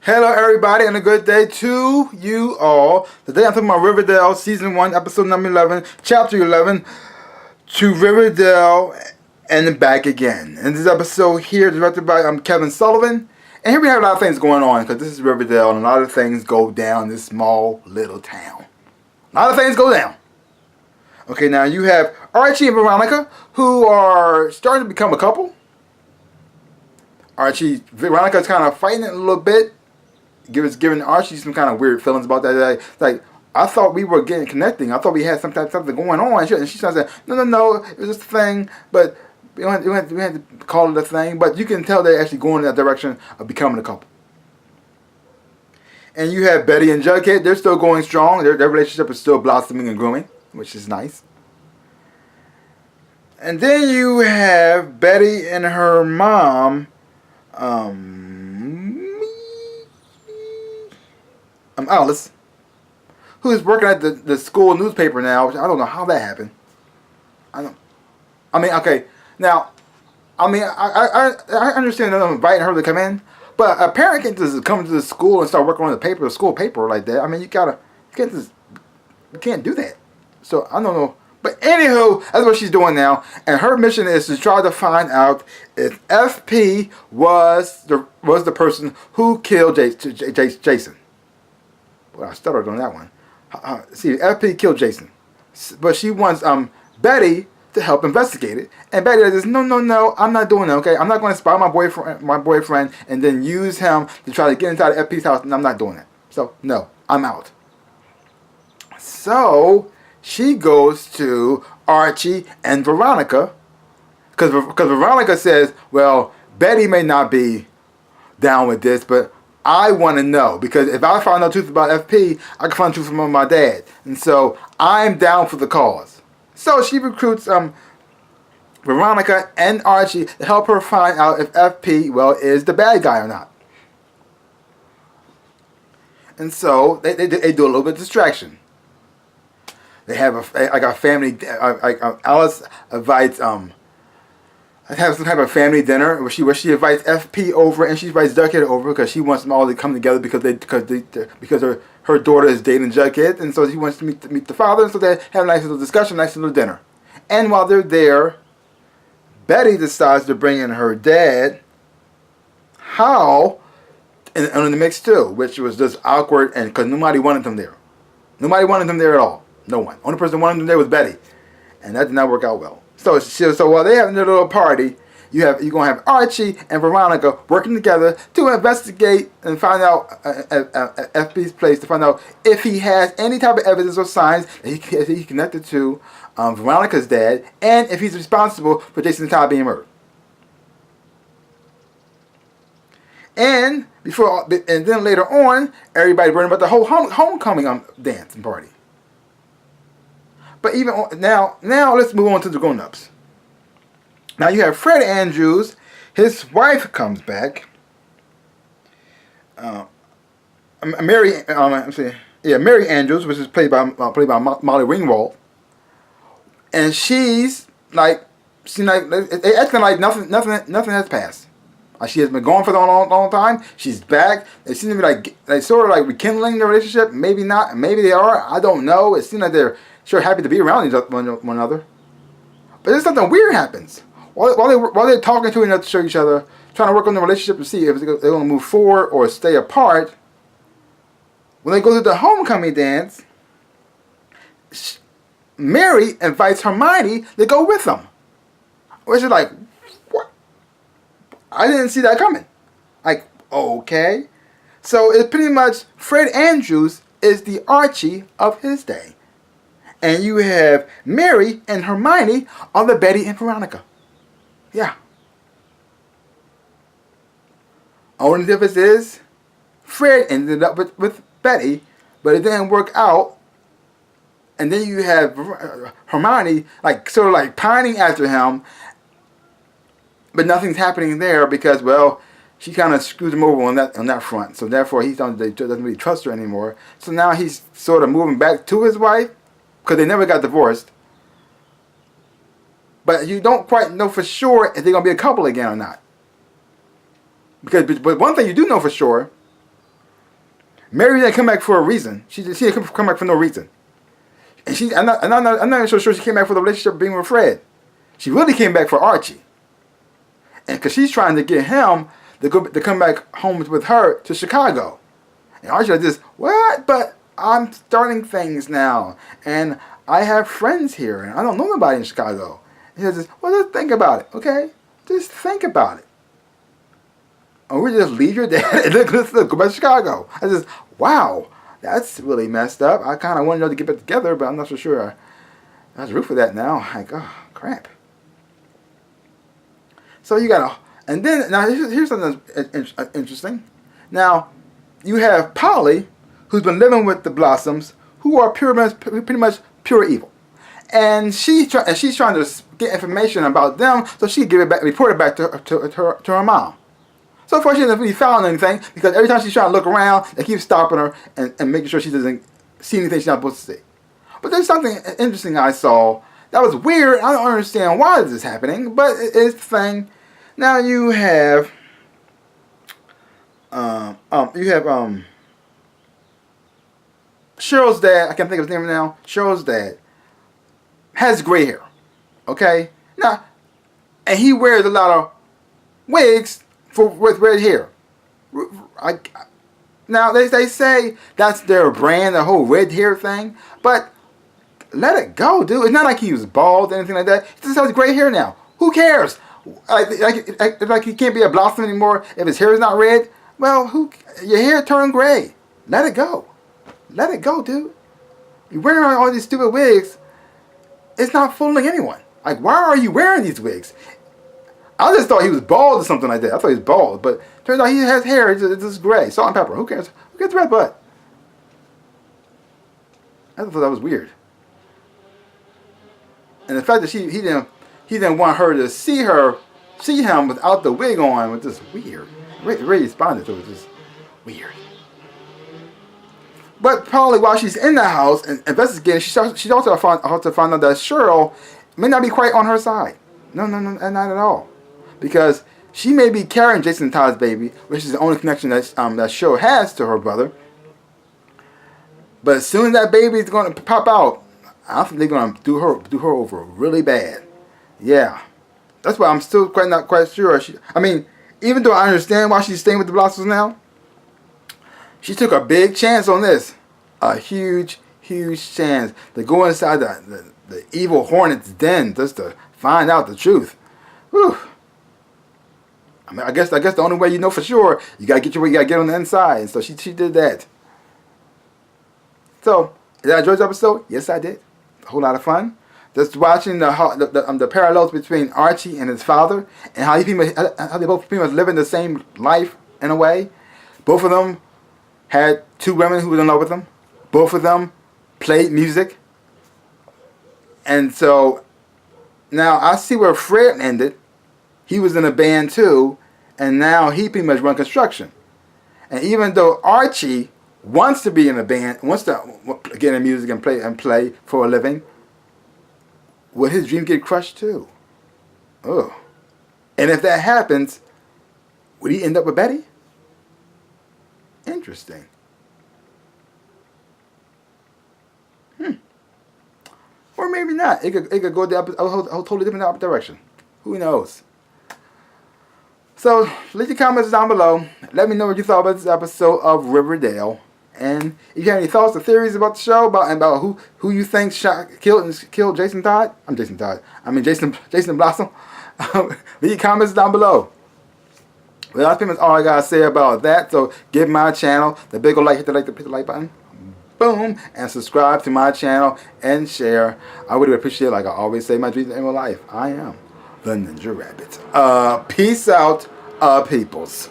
Hello everybody and a good day to you all. Today I'm talking about Riverdale Season 1, Episode number 11, Chapter 11, To Riverdale and Back Again. And this episode here is directed by Kevin Sullivan. And here we have a lot of things going on because this is Riverdale and a lot of things go down in this small little town. A lot of things go down. Okay, now you have Archie and Veronica who are starting to become a couple. Veronica's kind of fighting it a little bit. Giving Archie some kind of weird feelings about that. Like I thought we were connecting. I thought we had something going on. And she started saying, no, it was just a thing. But we had to call it a thing. But you can tell they're actually going in that direction of becoming a couple. And you have Betty and Jughead. They're still going strong. Their relationship is still blossoming and growing, which is nice. And then you have Betty and her mom. Alice, who's working at the school newspaper now, which I don't know how that happened. I understand them inviting her to come in, but a parent can't just come to the school and start working on the school paper like that. I mean, you can't do that. So I don't know. But anywho, that's what she's doing now, and her mission is to try to find out if FP was the person who killed Jason. Well, I stuttered on that one. See, FP killed Jason, but she wants Betty to help investigate it. And Betty says, no, I'm not doing it. Okay, I'm not going to spy my boyfriend, and then use him to try to get inside FP's house. And I'm not doing it. So no, I'm out. So she goes to Archie and Veronica, because Veronica says, well, Betty may not be down with this, but I want to know, because if I find out the truth about FP, I can find the truth from my dad. And so I'm down for the cause. So she recruits Veronica and Archie to help her find out if FP, well, is the bad guy or not. And so they do a little bit of distraction. They have a family. Alice invites have some type of family dinner where she invites FP over and she invites Jughead over because she wants them all to come together because her daughter is dating Jughead, and so she wants to meet the father, and so they have a nice little discussion, nice little dinner. And while they're there, Betty decides to bring in her dad, Hal, in the mix too, which was just awkward, and because nobody wanted them there. Nobody wanted them there at all. No one. Only person who wanted them there was Betty, and that did not work out well. So while they're having their little party, you're gonna have Archie and Veronica working together to investigate and find out FP's place, to find out if he has any type of evidence or signs that he connected to Veronica's dad, and if he's responsible for Jason and Todd being murdered. And then later on, everybody worrying about the whole homecoming dance and party. But even now let's move on to the grown-ups. Now you have Fred Andrews. His wife comes back. Mary Andrews, which is played by Molly Ringwald, and she's acting like nothing has passed. She has been gone for a long time. She's back. They seem to be they sort of rekindling their relationship. Maybe not. Maybe they are. I don't know. It seems like they're sure happy to be around one another. But then something weird happens. While they're talking to each other, trying to work on the relationship to see if they're going to move forward or stay apart, when they go to the homecoming dance, Mary invites Hermione to go with them. Which is like, what? I didn't see that coming. Okay. So it's pretty much Fred Andrews is the Archie of his day. And you have Mary and Hermione on the Betty and Veronica. Yeah. Only difference is Fred ended up with Betty, but it didn't work out. And then you have Hermione sort of pining after him, but nothing's happening there because, well, she kind of screwed him over on that front. So therefore, he doesn't really trust her anymore. So now he's sort of moving back to his wife, because they never got divorced. But you don't quite know for sure if they're going to be a couple again or not. But one thing you do know for sure Mary didn't come back for a reason. She didn't come back for no reason. And I'm not so sure she came back for the relationship being with Fred. She really came back for Archie. And because she's trying to get him to come back home with her to Chicago. And Archie like this, what? But I'm starting things now. And I have friends here. And I don't know nobody in Chicago. And he says, well, just think about it, okay? Just think about it. Or we just leave your dad and let's go back to Chicago. I says, wow, that's really messed up. I kind of wanted to get back together, but I'm not so sure I was root for that now. Like, oh, crap. So you got to, and then, now here's something that's interesting. Now, you have Polly, who's been living with the Blossoms, who are pretty much pure evil. And she's trying to get information about them so she can give it back, report it back to her mom. So far, she hasn't really found anything because every time she's trying to look around, they keep stopping her and making sure she doesn't see anything she's not supposed to see. But there's something interesting I saw that was weird. I don't understand why this is happening, but it's the thing. Now you have Cheryl's dad. I can't think of his name now. Cheryl's dad has gray hair. Okay, now, and he wears a lot of wigs with red hair. Now they say that's their brand, the whole red hair thing. But let it go, dude. It's not like he was bald or anything like that. He just has gray hair now. Who cares? Like he can't be a Blossom anymore if his hair is not red. Well, your hair turned gray. Let it go. Let it go, dude. You're wearing all these stupid wigs. It's not fooling anyone. Like, why are you wearing these wigs? I just thought he was bald or something like that. I thought he was bald, but turns out he has hair. It's just gray. Salt and pepper. Who cares? Who cares about butt? I thought that was weird. And the fact that he didn't want her to see him without the wig on was just weird. Ray responded to it, just weird. But probably while she's in the house and investigating, she also found out that Cheryl may not be quite on her side. No, not at all. Because she may be carrying Jason Todd's baby, which is the only connection that Cheryl has to her brother. But as soon as that baby is going to pop out, I think they're going to do her over really bad. Yeah, that's why I'm still not quite sure. Even though I understand why she's staying with the Blossoms now, she took a big chance on this, a huge chance to go inside the evil Hornet's den just to find out the truth. Whew. I guess the only way you know for sure, you gotta get on the inside. And so she did that. So, did I enjoy this episode? Yes, I did. A whole lot of fun. Just watching the parallels between Archie and his father, and how they both pretty much living the same life in a way. Both of them had two women who were in love with them. Both of them played music. And so now I see where Fred ended. He was in a band too, and now he pretty much run construction. And even though Archie wants to be in a band, wants to get in music and play for a living, will his dream get crushed too? Oh. And if that happens, would he end up with Betty? Interesting. Or maybe not. It could go a totally different direction. Who knows? So, leave your comments down below. Let me know what you thought about this episode of Riverdale. And if you have any thoughts or theories about the show, about who you think killed Jason Todd. Jason Blossom. Leave your comments down below. Well, that's pretty much all I gotta say about that. So give my channel the big old like, hit the like button. Boom, and subscribe to my channel and share. I would appreciate it. Like I always say, my dreams in real life. I am the NinjaRabbit. Peace out, peoples.